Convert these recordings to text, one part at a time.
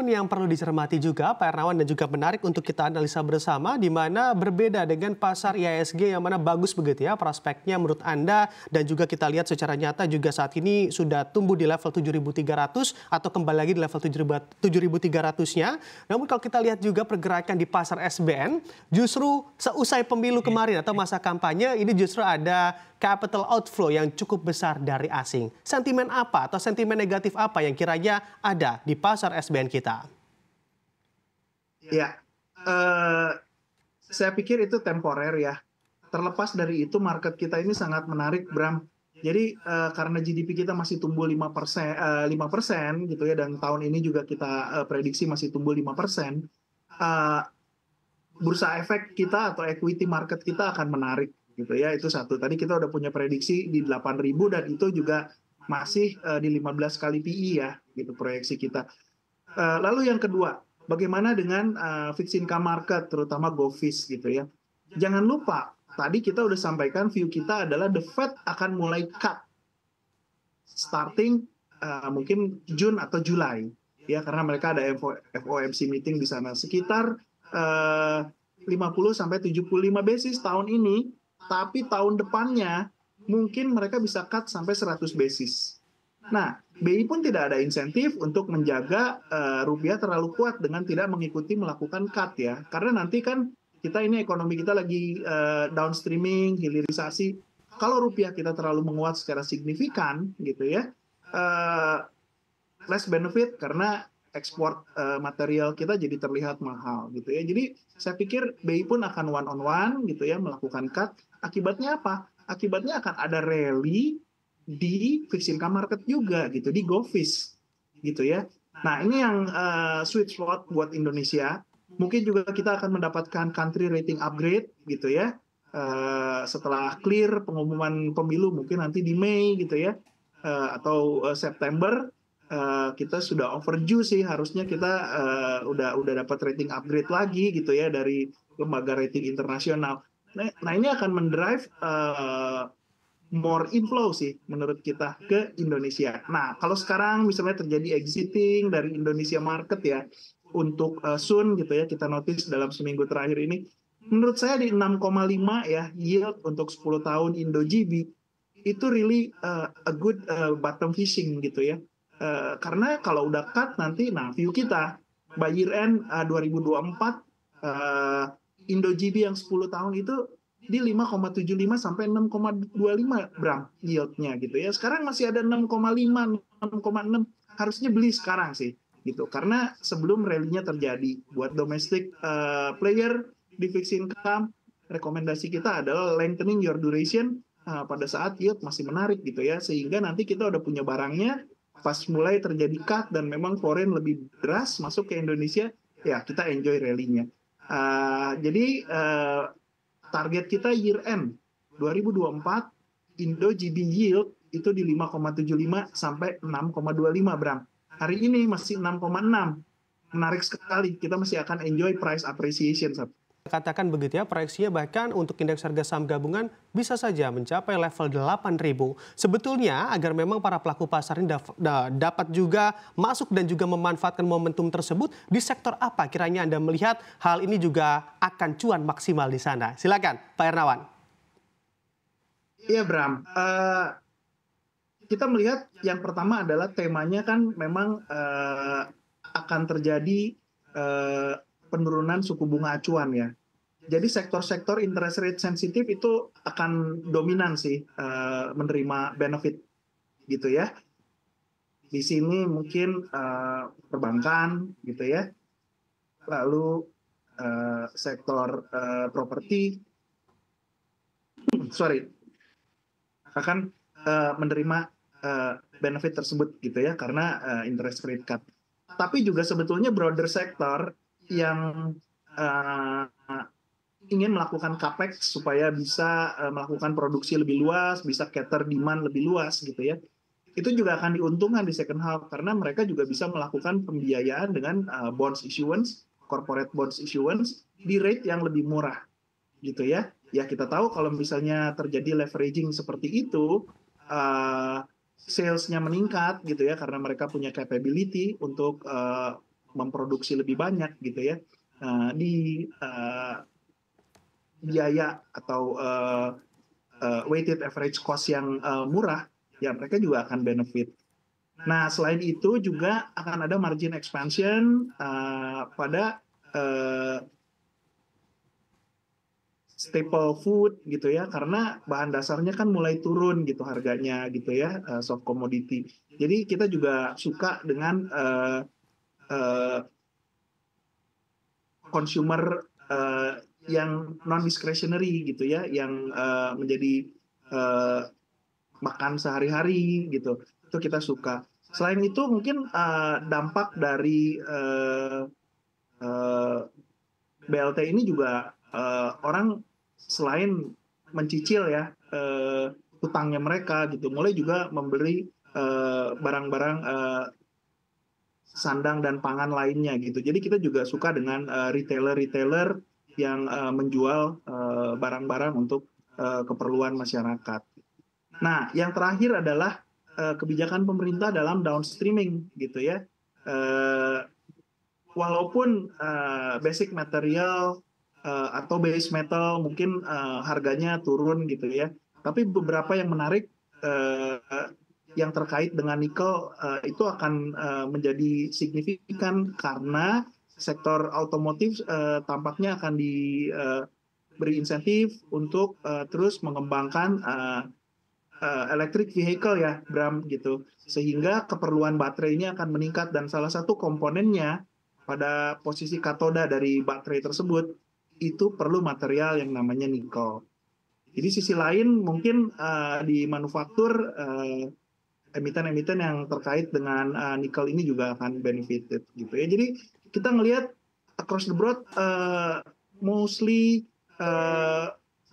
momen yang perlu dicermati juga, Pak Hernawan, dan juga menarik untuk kita analisa bersama, di mana berbeda dengan pasar IHSG yang mana bagus begitu ya prospeknya menurut Anda, dan juga kita lihat secara nyata juga saat ini sudah tumbuh di level 7.300 atau kembali lagi di level 7.300-nya. Namun kalau kita lihat juga pergerakan di pasar SBN, justru seusai pemilu kemarin atau masa kampanye, ini justru ada capital outflow yang cukup besar dari asing. Sentimen apa atau sentimen negatif apa yang kiranya ada di pasar SBN kita? Ya, saya pikir itu temporer ya. Terlepas dari itu, market kita ini sangat menarik, Bram. Jadi karena GDP kita masih tumbuh 5% gitu ya, dan tahun ini juga kita prediksi masih tumbuh 5%, bursa efek kita atau equity market kita akan menarik gitu ya. Itu satu. Tadi kita udah punya prediksi di 8.000 dan itu juga masih di 15 kali PE ya, gitu proyeksi kita. Lalu yang kedua, bagaimana dengan fixed income market, terutama GoViz gitu ya. Jangan lupa, tadi kita udah sampaikan view kita adalah the Fed akan mulai cut starting mungkin June atau Juli ya, karena mereka ada FOMC meeting di sana sekitar 50 sampai 75 basis tahun ini, tapi tahun depannya mungkin mereka bisa cut sampai 100 basis. Nah, BI pun tidak ada insentif untuk menjaga rupiah terlalu kuat dengan tidak mengikuti melakukan cut ya, karena nanti kan kita ini ekonomi kita lagi downstreaming, hilirisasi. Kalau rupiah kita terlalu menguat secara signifikan gitu ya, less benefit karena ekspor material kita jadi terlihat mahal gitu ya. Jadi saya pikir BI pun akan one on one gitu ya, melakukan cut. Akibatnya apa? Akibatnya akan ada rally di fixed income market juga gitu, di GoViz gitu ya. Nah, ini yang sweet spot buat Indonesia. Mungkin juga kita akan mendapatkan country rating upgrade gitu ya. Setelah clear pengumuman pemilu mungkin nanti di Mei gitu ya, atau September. Kita sudah overdue sih, harusnya kita udah dapat rating upgrade lagi gitu ya dari lembaga rating internasional. Nah ini akan mendrive more inflow sih menurut kita ke Indonesia. Nah kalau sekarang misalnya terjadi exiting dari Indonesia market ya untuk Sun gitu ya, kita notice dalam seminggu terakhir ini, menurut saya di 6,5 ya yield untuk 10 tahun Indo-GB itu really a good bottom fishing gitu ya. Karena kalau udah cut nanti, nah view kita by year end 2024 Indo-GB yang 10 tahun itu di 5,75 sampai 6,25 Bram yieldnya gitu ya. Sekarang masih ada 6,5, 6,6, harusnya beli sekarang sih gitu. Karena sebelum rally-nya terjadi buat domestic player di fixed income, rekomendasi kita adalah lengthening your duration pada saat yield masih menarik gitu ya, sehingga nanti kita udah punya barangnya pas mulai terjadi cut dan memang foreign lebih deras masuk ke Indonesia, ya kita enjoy rally-nya. Jadi target kita year end 2024 Indo GB yield itu di 5,75 sampai 6,25 Bram. Hari ini masih 6,6. Menarik sekali, kita masih akan enjoy price appreciation. Katakan begitu ya, proyeksinya bahkan untuk indeks harga saham gabungan bisa saja mencapai level 8.000. Sebetulnya agar memang para pelaku pasar ini dapat juga masuk dan juga memanfaatkan momentum tersebut, di sektor apa kiranya Anda melihat hal ini juga akan cuan maksimal di sana? Silakan Pak Hernawan. Iya Bram, kita melihat yang pertama adalah temanya kan memang akan terjadi penurunan suku bunga acuan ya. Jadi sektor-sektor interest rate sensitif itu akan dominan sih menerima benefit gitu ya. Di sini mungkin perbankan gitu ya. Lalu sektor properti akan menerima benefit tersebut gitu ya, karena interest rate cut. Tapi juga sebetulnya broader sektor yang ingin melakukan capex supaya bisa melakukan produksi lebih luas, bisa cater demand lebih luas gitu ya. Itu juga akan diuntungkan di second half karena mereka juga bisa melakukan pembiayaan dengan bonds issuance, corporate bonds issuance di rate yang lebih murah gitu ya. Ya kita tahu kalau misalnya terjadi leveraging seperti itu, sales-nya meningkat gitu ya, karena mereka punya capability untuk memproduksi lebih banyak gitu ya di biaya atau weighted average cost yang murah, ya mereka juga akan benefit. Nah, selain itu juga akan ada margin expansion pada staple food gitu ya, karena bahan dasarnya kan mulai turun gitu harganya gitu ya, soft commodity. Jadi kita juga suka dengan consumer yang non discretionary gitu ya, yang menjadi makan sehari-hari gitu. Itu kita suka. Selain itu mungkin dampak dari BLT ini juga orang selain mencicil ya utangnya mereka gitu, mulai juga membeli barang-barang sandang dan pangan lainnya gitu. Jadi kita juga suka dengan retailer-retailer yang menjual barang-barang untuk keperluan masyarakat. Nah, yang terakhir adalah kebijakan pemerintah dalam downstreaming gitu ya. Walaupun basic material atau base metal mungkin harganya turun gitu ya, tapi beberapa yang menarik yang terkait dengan nikel itu akan menjadi signifikan karena sektor otomotif tampaknya akan diberi insentif untuk terus mengembangkan electric vehicle ya, Bram gitu, sehingga keperluan baterai ini akan meningkat dan salah satu komponennya pada posisi katoda dari baterai tersebut itu perlu material yang namanya nikel. Jadi sisi lain mungkin di manufaktur emiten-emiten yang terkait dengan nikel ini juga akan benefited gitu ya. Jadi kita ngelihat across the board mostly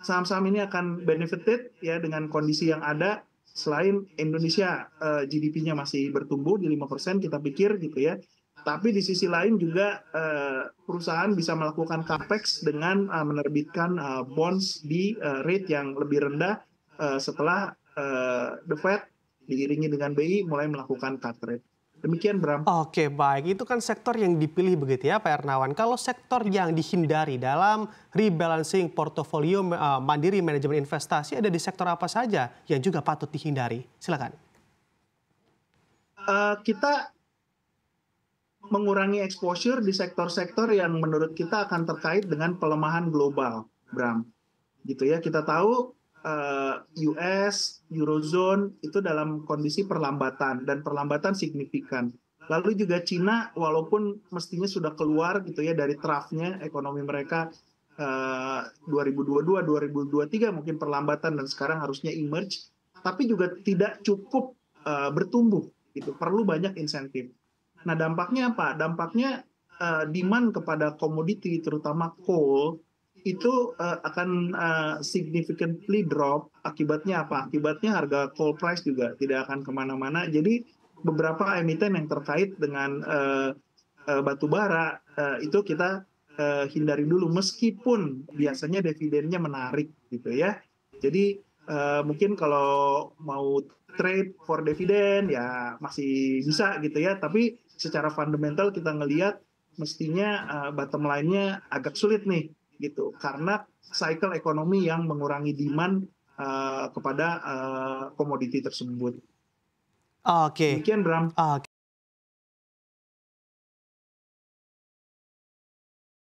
saham-saham ini akan benefited ya dengan kondisi yang ada. Selain Indonesia GDP-nya masih bertumbuh di 5% kita pikir gitu ya. Tapi di sisi lain juga perusahaan bisa melakukan capex dengan menerbitkan bonds di rate yang lebih rendah setelah the Fed diiringi dengan BI mulai melakukan cut rate. Demikian, Bram. Oke, baik. Itu kan sektor yang dipilih begitu ya, Pak Ernawan. Kalau sektor yang dihindari dalam rebalancing portofolio Mandiri Manajemen Investasi ada di sektor apa saja yang juga patut dihindari? Silakan. Kita mengurangi exposure di sektor-sektor yang menurut kita akan terkait dengan pelemahan global, Bram. Gitu ya, kita tahu US, Eurozone itu dalam kondisi perlambatan dan perlambatan signifikan. Lalu juga Cina walaupun mestinya sudah keluar gitu ya dari trough-nya ekonomi mereka 2022, 2023 mungkin perlambatan dan sekarang harusnya emerge, tapi juga tidak cukup bertumbuh gitu. Perlu banyak insentif. Nah, dampaknya apa? Dampaknya demand kepada komoditi terutama coal itu akan significantly drop. Akibatnya apa? Akibatnya harga coal price juga tidak akan kemana-mana. Jadi beberapa emiten yang terkait dengan batu bara itu kita hindari dulu meskipun biasanya dividennya menarik gitu ya. Jadi mungkin kalau mau trade for dividend ya masih bisa gitu ya. Tapi secara fundamental kita ngelihat mestinya bottom line-nya agak sulit nih gitu karena cycle ekonomi yang mengurangi demand kepada komoditi tersebut. Oke. Demikian, Bram. Oke.